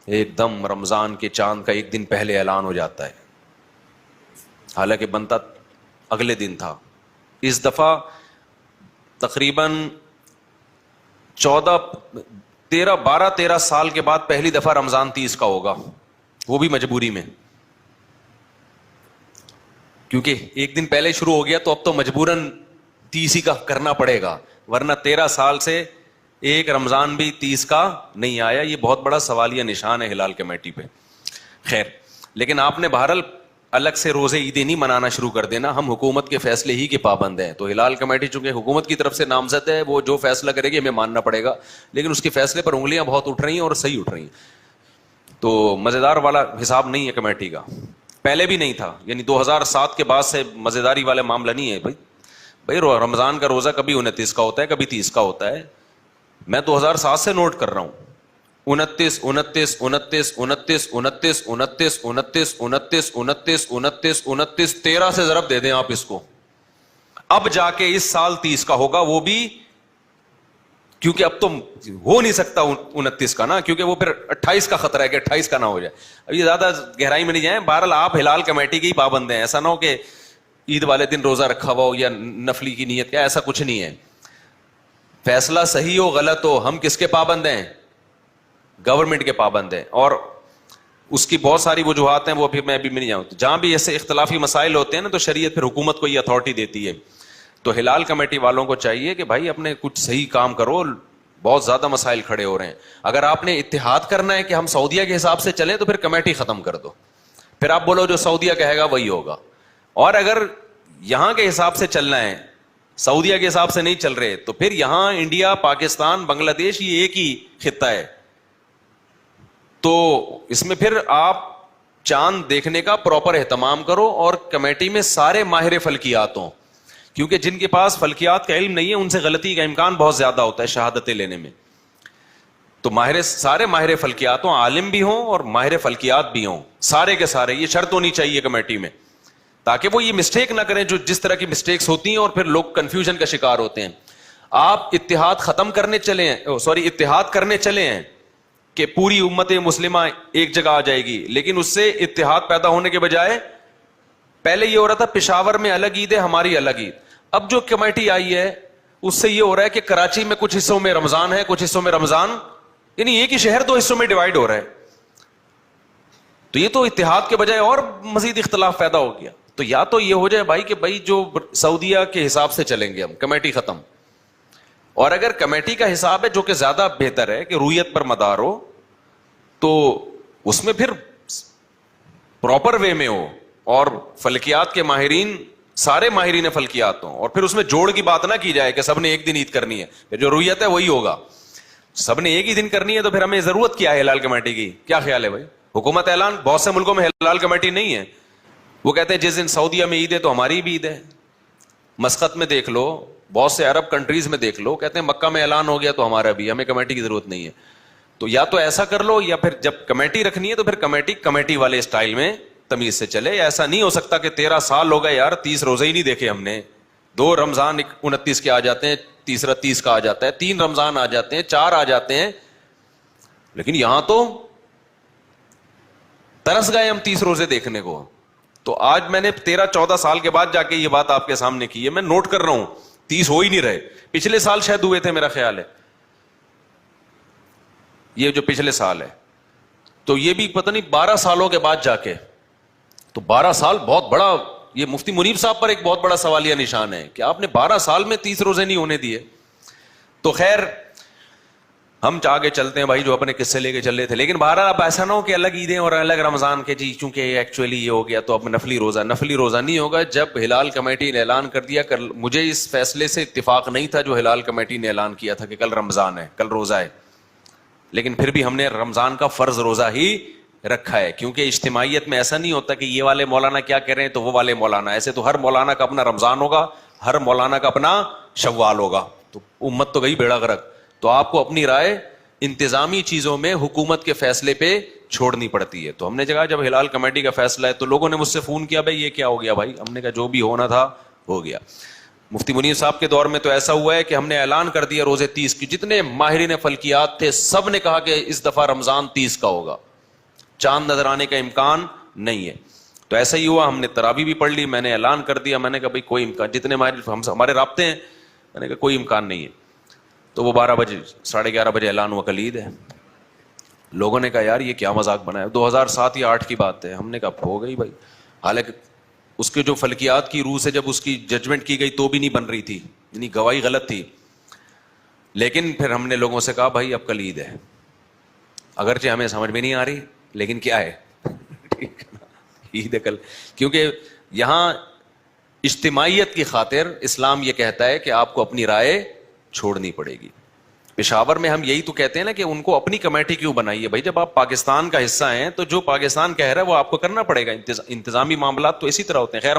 ایک دم رمضان کے چاند کا ایک دن پہلے اعلان ہو جاتا ہے، حالانکہ بنتا اگلے دن تھا. اس دفعہ تقریباً 13 سال کے بعد پہلی دفعہ رمضان 30 کا ہوگا، وہ بھی مجبوری میں، کیونکہ ایک دن پہلے شروع ہو گیا تو اب تو مجبوراً 30 ہی کا کرنا پڑے گا، ورنہ 13 سال سے ایک رمضان بھی 30 کا نہیں آیا. یہ بہت بڑا سوالیہ نشان ہے ہلال کمیٹی پہ. خیر، لیکن آپ نے بہرحال الگ سے روزے عیدیں نہیں منانا شروع کر دینا، ہم حکومت کے فیصلے ہی کے پابند ہیں. تو ہلال کمیٹی چونکہ حکومت کی طرف سے نامزد ہے، وہ جو فیصلہ کرے گی ہمیں ماننا پڑے گا، لیکن اس کے فیصلے پر انگلیاں بہت اٹھ رہی ہیں اور صحیح اٹھ رہی ہیں. تو مزیدار والا حساب نہیں ہے کمیٹی کا، پہلے بھی نہیں تھا، یعنی 2007 کے بعد سے مزیداری والا معاملہ نہیں ہے. بھائی رمضان کا روزہ کبھی 29 کا ہوتا ہے، کبھی 30 کا ہوتا ہے. میں 2007 سے نوٹ کر رہا ہوں، 29 29 29 29 29 29 29 29 29 29 29 13 سے ضرب دے دیں آپ اس کو، اب جا کے اس سال 30 کا ہوگا، وہ بھی کیونکہ اب تو ہو نہیں سکتا 29 کا نا، کیونکہ وہ پھر 28 کا خطرہ ہے کہ 28 کا نہ ہو جائے. اب یہ زیادہ گہرائی میں نہیں جائیں. بہرحال آپ ہلال کمیٹی کے ہی پابند ہیں، ایسا نہ ہو کہ عید والے دن روزہ رکھا ہوا ہو یا نفلی کی نیت کا، ایسا کچھ نہیں ہے. فیصلہ صحیح ہو غلط ہو، ہم کس کے پابند ہیں؟ گورنمنٹ کے پابند ہیں. اور اس کی بہت ساری وجوہات ہیں، وہ پھر میں ابھی نہیں جاؤں. جہاں بھی ایسے اختلافی مسائل ہوتے ہیں نا، تو شریعت پھر حکومت کو یہ اتھارٹی دیتی ہے. تو ہلال کمیٹی والوں کو چاہیے کہ بھائی اپنے کچھ صحیح کام کرو، بہت زیادہ مسائل کھڑے ہو رہے ہیں. اگر آپ نے اتحاد کرنا ہے کہ ہم سعودیہ کے حساب سے چلیں، تو پھر کمیٹی ختم کر دو، پھر آپ بولو جو سعودیہ کہے گا وہی ہوگا. اور اگر یہاں کے حساب سے چلنا ہے، سعودیہ کے حساب سے نہیں چل رہے، تو پھر یہاں انڈیا، پاکستان، بنگلہ دیش یہ ایک ہی خطہ ہے. تو اس میں پھر آپ چاند دیکھنے کا پراپر اہتمام کرو، اور کمیٹی میں سارے ماہر فلکیات ہوں، کیونکہ جن کے پاس فلکیات کا علم نہیں ہے ان سے غلطی کا امکان بہت زیادہ ہوتا ہے شہادتیں لینے میں. تو سارے ماہر فلکیات ہوں، عالم بھی ہوں اور ماہر فلکیات بھی ہوں، سارے کے سارے. یہ شرط ہونی چاہیے کمیٹی میں، تاکہ وہ یہ مسٹیک نہ کریں جو جس طرح کی مسٹیکس ہوتی ہیں اور پھر لوگ کنفیوژن کا شکار ہوتے ہیں. آپ اتحاد کرنے چلے ہیں کہ پوری امت مسلمہ ایک جگہ آ جائے گی، لیکن اس سے اتحاد پیدا ہونے کے بجائے پہلے یہ ہو رہا تھا پشاور میں الگ عید ہے، ہماری الگ عید. اب جو کمیٹی آئی ہے اس سے یہ ہو رہا ہے کہ کراچی میں کچھ حصوں میں رمضان ہے، کچھ حصوں میں رمضان، یعنی ایک ہی شہر 2 حصوں میں ڈیوائڈ ہو رہا ہے. تو یہ تو اتحاد کے بجائے اور مزید اختلاف پیدا ہو گیا. تو یا تو یہ ہو جائے بھائی کہ بھائی جو سعودیہ کے حساب سے چلیں گے ہم، کمیٹی ختم. اور اگر کمیٹی کا حساب ہے جو کہ زیادہ بہتر ہے کہ رویت پر مدار ہو، تو اس میں پھر پراپر وے میں ہو اور فلکیات کے ماہرین، سارے ماہرین فلکیات ہوں، اور پھر اس میں جوڑ کی بات نہ کی جائے کہ سب نے ایک دن عید کرنی ہے. پھر جو رویت ہے وہی ہوگا، سب نے ایک ہی دن کرنی ہے، تو پھر ہمیں ضرورت کیا ہے ہلال کمیٹی کی؟ کیا خیال ہے بھائی؟ حکومت اعلان، بہت سے ملکوں میں ہلال کمیٹی نہیں ہے، وہ کہتے ہیں جس دن سعودیہ میں عید ہے تو ہماری بھی عید ہے. مسقط میں دیکھ لو، بہت سے عرب کنٹریز میں دیکھ لو، کہتے ہیں مکہ میں اعلان ہو گیا تو ہمارا بھی، ہمیں کمیٹی کی ضرورت نہیں ہے. تو یا تو ایسا کر لو، یا پھر جب کمیٹی رکھنی ہے تو پھر کمیٹی والے اسٹائل میں تمیز سے چلے. ایسا نہیں ہو سکتا کہ 13 سال ہو گئے یار 30 روزے ہی نہیں دیکھے ہم نے، 2 رمضان 29 کے آ جاتے ہیں، تیسرا 30 کا آ جاتا ہے، 3 رمضان آ جاتے ہیں، 4 آ جاتے ہیں، لیکن یہاں تو ترس گئے ہم 30 روزے دیکھنے کو. تو آج میں نے 13-14 سال کے بعد جا کے یہ بات آپ کے سامنے کی ہے. میں نوٹ کر رہا ہوں 30 ہو ہی نہیں رہے. پچھلے سال شاید ہوئے تھے میرا خیال ہے، یہ جو پچھلے سال ہے، تو یہ بھی پتہ نہیں 12 سالوں کے بعد جا کے. تو 12 سال بہت بڑا، یہ مفتی منیب صاحب پر ایک بہت بڑا سوالیہ نشان ہے کہ آپ نے 12 سال میں 30 روزے نہیں ہونے دیے. تو خیر ہم آگے چلتے ہیں بھائی، جو اپنے قصے لے کے چل رہے تھے. لیکن بہرحال اب ایسا نہ ہو کہ الگ عیدیں اور الگ رمضان کے، جی چونکہ ایکچولی یہ ہو گیا تو اب نفلی روزہ نہیں ہوگا. جب ہلال کمیٹی نے اعلان کر دیا، مجھے اس فیصلے سے اتفاق نہیں تھا جو ہلال کمیٹی نے اعلان کیا تھا کہ کل رمضان ہے، کل روزہ ہے، لیکن پھر بھی ہم نے رمضان کا فرض روزہ ہی رکھا ہے. کیونکہ اجتماعیت میں ایسا نہیں ہوتا کہ یہ والے مولانا کیا کہہ رہے ہیں تو وہ والے مولانا، ایسے تو ہر مولانا کا اپنا رمضان ہوگا، ہر مولانا کا اپنا شوال ہوگا، تو امت تو گئی بیڑا غرق. تو آپ کو اپنی رائے انتظامی چیزوں میں حکومت کے فیصلے پہ چھوڑنی پڑتی ہے. تو ہم نے کہا جب ہلال کمیٹی کا فیصلہ ہے، تو لوگوں نے مجھ سے فون کیا بھائی یہ کیا ہو گیا بھائی. ہم نے کہا جو بھی ہونا تھا ہو گیا. مفتی منیر صاحب کے دور میں تو ایسا ہوا ہے کہ ہم نے اعلان کر دیا روزے 30 کی. جتنے ماہرین فلکیات تھے سب نے کہا کہ اس دفعہ رمضان 30 کا ہوگا. چاند نظر آنے کا امکان نہیں ہے. تو ایسا ہی ہوا, ہم نے تراویح بھی پڑھ لی, میں نے اعلان کر دیا, میں نے کہا بھائی کوئی امکان, جتنے ہمارے رابطے ہیں, میں نے کہا کوئی امکان نہیں ہے. تو وہ 12 بجے 11:30 بجے اعلان ہوا کل عید ہے. لوگوں نے کہا یار یہ کیا مذاق بنا ہے, 2007 یا 2008 کی بات ہے. ہم نے کہا ہو گئی بھائی, حالانکہ اس کے جو فلکیات کی روح سے جب اس کی ججمنٹ کی گئی تو بھی نہیں بن رہی تھی, یعنی گواہی غلط تھی. لیکن پھر ہم نے لوگوں سے کہا بھائی اب کل عید ہے, اگرچہ ہمیں سمجھ میں نہیں آ رہی لیکن کیا ہے, عید ہے کل. کیونکہ یہاں اجتماعیت کی خاطر اسلام یہ کہتا ہے کہ آپ کو اپنی رائے چھوڑنی پڑے گی. پشاور میں ہم یہی تو کہتے ہیں نا کہ ان کو اپنی کمیٹی کیوں بنائی ہے بھائی, جب آپ پاکستان کا حصہ ہیں تو جو پاکستان کہہ رہا ہے وہ آپ کو کرنا پڑے گا. انتظامی معاملات تو اسی طرح ہوتے ہیں. خیر